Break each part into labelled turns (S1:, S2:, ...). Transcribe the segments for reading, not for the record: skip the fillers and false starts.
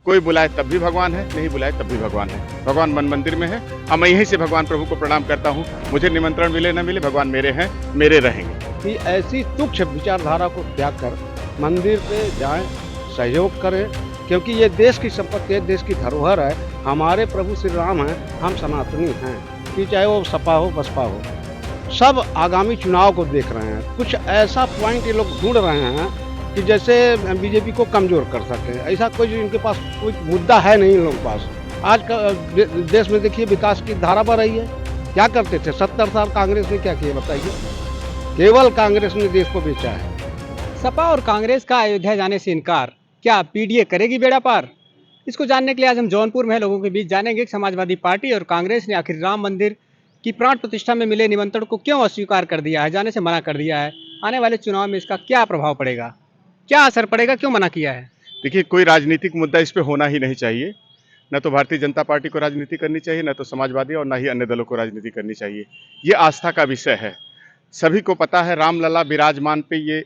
S1: कोई बुलाए तब भी भगवान है, नहीं बुलाए तब भी भगवान है। भगवान मन मंदिर में है और मैं यहीं से भगवान प्रभु को प्रणाम करता हूँ। मुझे निमंत्रण मिले न मिले, भगवान मेरे हैं, मेरे रहेंगे।
S2: कि ऐसी तुच्छ विचारधारा को त्याग कर मंदिर पे जाएं, सहयोग करें, क्योंकि ये देश की संपत्ति है, देश की धरोहर है। हमारे प्रभु श्री राम हैं, हम सनातनी हैं। कि चाहे वो सपा हो बसपा हो, सब आगामी चुनाव को देख रहे हैं। कुछ ऐसा पॉइंट ये लोग ढूंढ रहे हैं कि जैसे बीजेपी को कमजोर कर सके। ऐसा कोई इनके पास कोई मुद्दा है नहीं इन लोगों के पास। आज का देश में देखिए विकास की धारा बढ़ रही है। क्या करते थे 70 साल कांग्रेस ने, क्या किया बताइए? केवल कांग्रेस ने देश को बेचा है।
S3: सपा और कांग्रेस का अयोध्या जाने से इनकार, क्या पीडीए करेगी बेड़ा पार? इसको जानने के लिए आज हम जौनपुर में लोगों के बीच जानेंगे कि समाजवादी पार्टी और कांग्रेस ने आखिर राम मंदिर की प्राण प्रतिष्ठा में मिले निमंत्रण को क्यों अस्वीकार कर दिया है, जाने से मना कर दिया है। आने वाले चुनाव में इसका क्या प्रभाव पड़ेगा, क्या असर पड़ेगा, क्यों मना किया है?
S1: देखिए, कोई राजनीतिक मुद्दा इस पे होना ही नहीं चाहिए। न तो भारतीय जनता पार्टी को राजनीति करनी चाहिए, न तो समाजवादी और न ही अन्य दलों को राजनीति करनी चाहिए। ये आस्था का विषय है। सभी को पता है रामलला विराजमान पे ये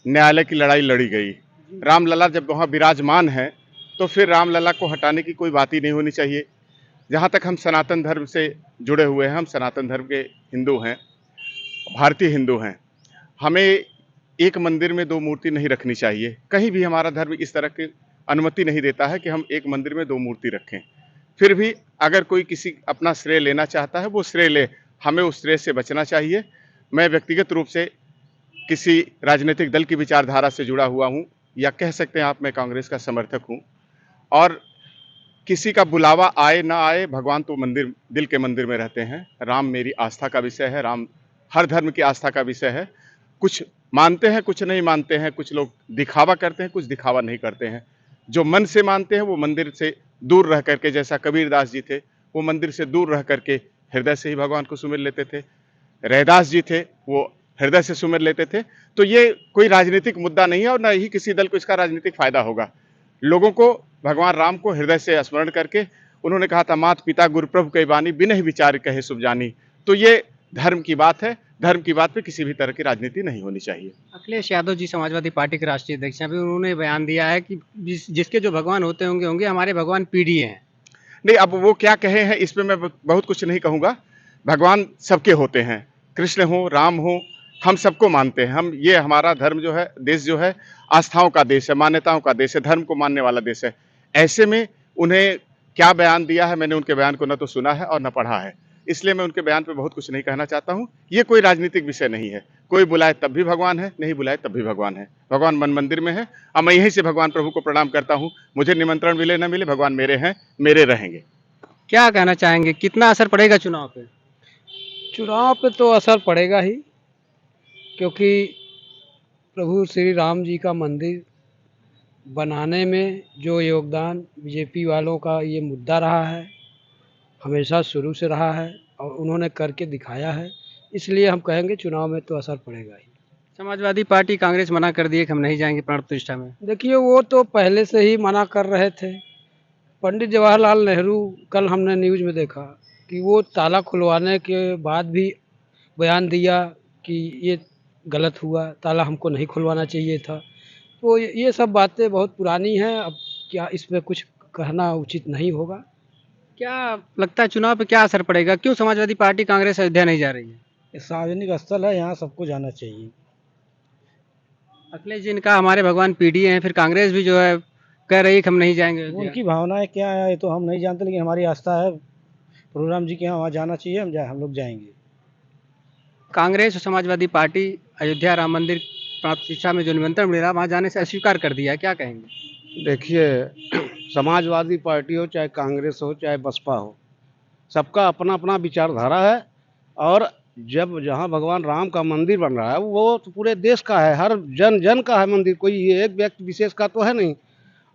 S1: न्यायालय की लड़ाई लड़ी गई। रामलला जब वहाँ विराजमान है तो फिर रामलला को हटाने की कोई बात ही नहीं होनी चाहिए। जहाँ तक हम सनातन धर्म से जुड़े हुए हैं, हम सनातन धर्म के हिंदू हैं, भारतीय हिंदू हैं। हमें एक मंदिर में दो मूर्ति नहीं रखनी चाहिए। कहीं भी हमारा धर्म इस तरह की अनुमति नहीं देता है कि हम एक मंदिर में दो मूर्ति रखें। फिर भी अगर कोई किसी अपना श्रेय लेना चाहता है, वो श्रेय ले, हमें उस श्रेय से बचना चाहिए। मैं व्यक्तिगत रूप से किसी राजनीतिक दल की विचारधारा से जुड़ा हुआ हूँ, या कह सकते हैं आप मैं कांग्रेस का समर्थक हूँ। और किसी का बुलावा आए ना आए, भगवान तो मंदिर, दिल के मंदिर में रहते हैं। राम मेरी आस्था का विषय है, राम हर धर्म की आस्था का विषय है। कुछ मानते हैं, कुछ नहीं मानते हैं, कुछ लोग दिखावा करते हैं, कुछ दिखावा नहीं करते हैं। जो मन से मानते हैं वो मंदिर से दूर रह करके, जैसा कबीरदास जी थे, वो मंदिर से दूर रह करके हृदय से ही भगवान को सुमिर लेते थे। रैदास जी थे, वो हृदय से सुमिर लेते थे। तो ये कोई राजनीतिक मुद्दा नहीं है और न ही किसी दल को इसका राजनीतिक फायदा होगा। लोगों को भगवान राम को हृदय से स्मरण करके, उन्होंने कहा था मात पिता गुरु प्रभु कई बानी, बिन ही विचार कहे शुभ जानी। तो ये धर्म की बात है। धर्म की बात पे किसी भी तरह की राजनीति नहीं होनी चाहिए।
S3: अखिलेश यादव जी समाजवादी पार्टी के राष्ट्रीय अध्यक्ष हैं, अभी उन्होंने बयान दिया है कि जिसके जो भगवान होते होंगे होंगे हमारे भगवान पीडीए हैं।
S1: नहीं, अब वो क्या कहे हैं इस पे मैं बहुत कुछ नहीं कहूँगा। भगवान सबके होते हैं, कृष्ण हो, राम हो, हम सबको मानते हैं। हम, ये हमारा धर्म जो है, देश जो है, आस्थाओं का देश है, मान्यताओं का देश है, धर्म को मानने वाला देश है। ऐसे में उन्हें क्या बयान दिया है, मैंने उनके बयान को न तो सुना है और न पढ़ा है, इसलिए मैं उनके बयान पे बहुत कुछ नहीं कहना चाहता हूँ। ये कोई राजनीतिक विषय नहीं है। कोई बुलाए तब भी भगवान है, नहीं बुलाए तब भी भगवान है। भगवान मन मंदिर में है और मैं यहीं से भगवान प्रभु को प्रणाम करता हूँ। मुझे निमंत्रण मिले न मिले, भगवान मेरे हैं, मेरे रहेंगे।
S3: क्या कहना चाहेंगे, कितना असर पड़ेगा चुनाव पे?
S4: चुनाव पे तो असर पड़ेगा ही, क्योंकि प्रभु श्री राम जी का मंदिर बनाने में जो योगदान बीजेपी वालों का ये मुद्दा रहा है, हमेशा शुरू से रहा है और उन्होंने करके दिखाया है। इसलिए हम कहेंगे चुनाव में तो असर पड़ेगा ही।
S3: समाजवादी पार्टी कांग्रेस मना कर दिए कि हम नहीं जाएंगे प्राण प्रतिष्ठा में।
S4: देखिए, वो तो पहले से ही मना कर रहे थे। पंडित जवाहरलाल नेहरू, कल हमने न्यूज़ में देखा कि वो ताला खुलवाने के बाद भी बयान दिया कि ये गलत हुआ, ताला हमको नहीं खुलवाना चाहिए था। तो ये सब बातें बहुत पुरानी हैं, अब क्या इस पे कुछ कहना उचित नहीं होगा।
S3: क्या लगता है चुनाव पे क्या असर पड़ेगा, क्यों समाजवादी पार्टी कांग्रेस अयोध्या नहीं जा रही है?
S4: ये सार्वजनिक स्थल है, यहाँ सबको जाना चाहिए।
S3: अखिलेश जी ने कहा हमारे भगवान पीडीए हैं, फिर कांग्रेस भी जो है कह रही है कि हम नहीं जाएंगे अयोध्या।
S4: उनकी भावनाएं क्या है ये तो हम नहीं जानते, लेकिन हमारी आस्था है प्रभु राम जी के यहाँ, वहाँ जाना चाहिए, हम लोग जाएंगे।
S3: कांग्रेस और समाजवादी पार्टी अयोध्या राम मंदिर प्राण प्रतिष्ठा में जो निमंत्रण मिला वहाँ जाने से अस्वीकार कर दिया, क्या कहेंगे?
S2: देखिए, समाजवादी पार्टी हो, चाहे कांग्रेस हो, चाहे बसपा हो, सबका अपना अपना विचारधारा है। और जब जहाँ भगवान राम का मंदिर बन रहा है, वो तो पूरे देश का है, हर जन जन का है मंदिर, कोई ये एक व्यक्ति विशेष का तो है नहीं।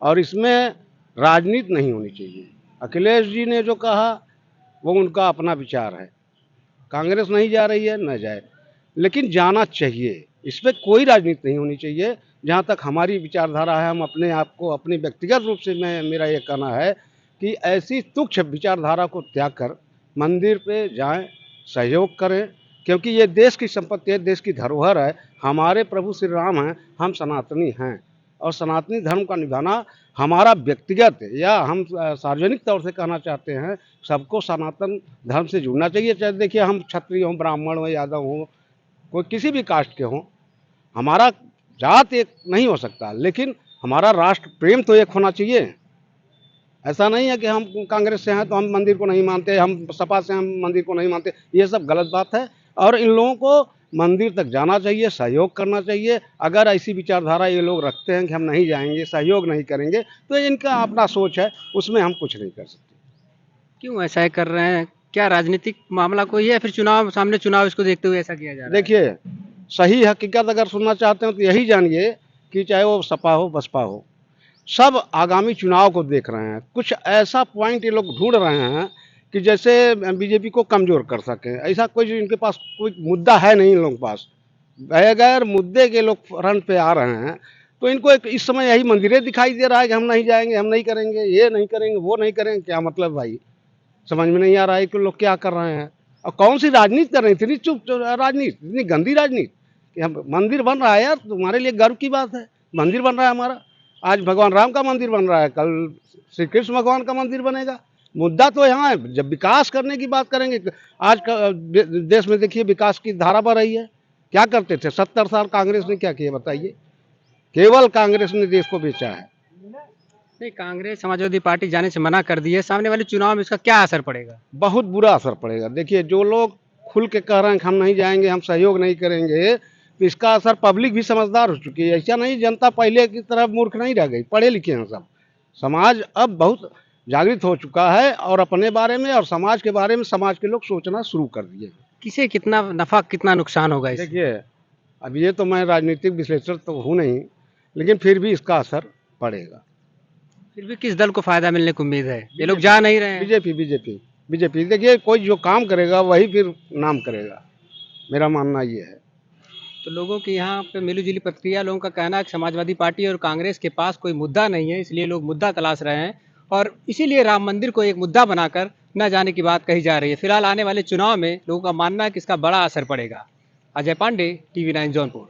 S2: और इसमें राजनीति नहीं होनी चाहिए। अखिलेश जी ने जो कहा वो उनका अपना विचार है। कांग्रेस नहीं जा रही है, न जाए, लेकिन जाना चाहिए। इस पर कोई राजनीति नहीं होनी चाहिए। जहाँ तक हमारी विचारधारा है, हम अपने आप को, अपने व्यक्तिगत रूप से मेरा ये कहना है कि ऐसी तुच्छ विचारधारा को त्याग कर मंदिर पे जाएं, सहयोग करें, क्योंकि ये देश की संपत्ति है, देश की धरोहर है। हमारे प्रभु श्री राम हैं, हम सनातनी हैं। और सनातनी धर्म का निभाना हमारा व्यक्तिगत या हम सार्वजनिक तौर से कहना चाहते हैं, सबको सनातन धर्म से जुड़ना चाहिए। चाहे देखिए हम क्षत्रिय हों, ब्राह्मण हों, यादव हों, कोई किसी भी कास्ट के हों, हमारा जात एक नहीं हो सकता, लेकिन हमारा राष्ट्र प्रेम तो एक होना चाहिए। ऐसा नहीं है कि हम कांग्रेस से हैं तो हम मंदिर को नहीं मानते, हम सपा से हम मंदिर को नहीं मानते, ये सब गलत बात है। और इन लोगों को मंदिर तक जाना चाहिए, सहयोग करना चाहिए। अगर ऐसी विचारधारा ये लोग रखते हैं कि हम नहीं जाएंगे, सहयोग नहीं करेंगे, तो इनका अपना सोच है, उसमें हम कुछ नहीं कर सकते।
S3: क्यों ऐसा है कर रहे हैं? क्या राजनीतिक मामला कोई है या फिर चुनाव सामने, चुनाव इसको देखते हुए ऐसा किया जा रहा है?
S2: देखिए, सही हकीकत अगर सुनना चाहते हो तो यही जानिए कि चाहे वो सपा हो, बसपा हो, सब आगामी चुनाव को देख रहे हैं। कुछ ऐसा पॉइंट ये लोग ढूंढ रहे हैं कि जैसे बीजेपी को कमज़ोर कर सकें। ऐसा कोई इनके पास कोई मुद्दा है नहीं इन लोगों के पास। बगैर मुद्दे के लोग फ्रंट पे आ रहे हैं, तो इनको एक इस समय यही मंदिरें दिखाई दे रहा है कि हम नहीं जाएंगे, हम नहीं करेंगे, ये नहीं करेंगे, वो नहीं करेंगे। क्या मतलब भाई, समझ में नहीं आ रहा है कि लोग क्या कर रहे हैं और कौन सी राजनीति कर रहे हैं। इतनी चुप राजनीति, इतनी गंदी राजनीति कि हम मंदिर बन रहा है यार, तुम्हारे लिए गर्व की बात है। मंदिर बन रहा है हमारा, आज भगवान राम का मंदिर बन रहा है, कल श्री कृष्ण भगवान का मंदिर बनेगा। मुद्दा तो यहाँ है, जब विकास करने की बात करेंगे। आज का देश में देखिए विकास की धारा बढ़ रही है। क्या करते थे 70 साल कांग्रेस ने, क्या किया बताइए? केवल कांग्रेस ने देश को बेचा है।
S3: नहीं, कांग्रेस समाजवादी पार्टी जाने से मना कर दी है, सामने वाले चुनाव में इसका क्या असर पड़ेगा?
S2: बहुत बुरा असर पड़ेगा। देखिए, जो लोग खुल के कह रहे हैं कि हम नहीं जाएंगे, हम सहयोग नहीं करेंगे, तो इसका असर पब्लिक भी समझदार हो चुकी है। ऐसा नहीं, जनता पहले की तरह मूर्ख नहीं रह गई, पढ़े लिखे हैं सब। समाज अब बहुत जागृत हो चुका है और अपने बारे में और समाज के बारे में समाज के लोग सोचना शुरू कर दिए।
S3: किसे कितना नफा, कितना नुकसान होगा इससे?
S2: देखिए, अब ये तो मैं राजनीतिक विश्लेषक तो हूँ नहीं, लेकिन फिर भी इसका असर पड़ेगा।
S3: फिर भी किस दल को फायदा मिलने की उम्मीद है? ये लोग जा नहीं रहे हैं।
S2: बीजेपी। देखिए, कोई जो काम करेगा वही फिर नाम करेगा, मेरा मानना ये है।
S3: तो लोगों की यहाँ पे मिली-जुली प्रतिक्रिया, लोगों का कहना है कि समाजवादी पार्टी और कांग्रेस के पास कोई मुद्दा नहीं है, इसलिए लोग मुद्दा तलाश रहे हैं और इसीलिए राम मंदिर को एक मुद्दा बनाकर न जाने की बात कही जा रही है। फिलहाल आने वाले चुनाव में लोगों का मानना है कि इसका बड़ा असर पड़ेगा। अजय पांडे, टीवी 9 जौनपुर।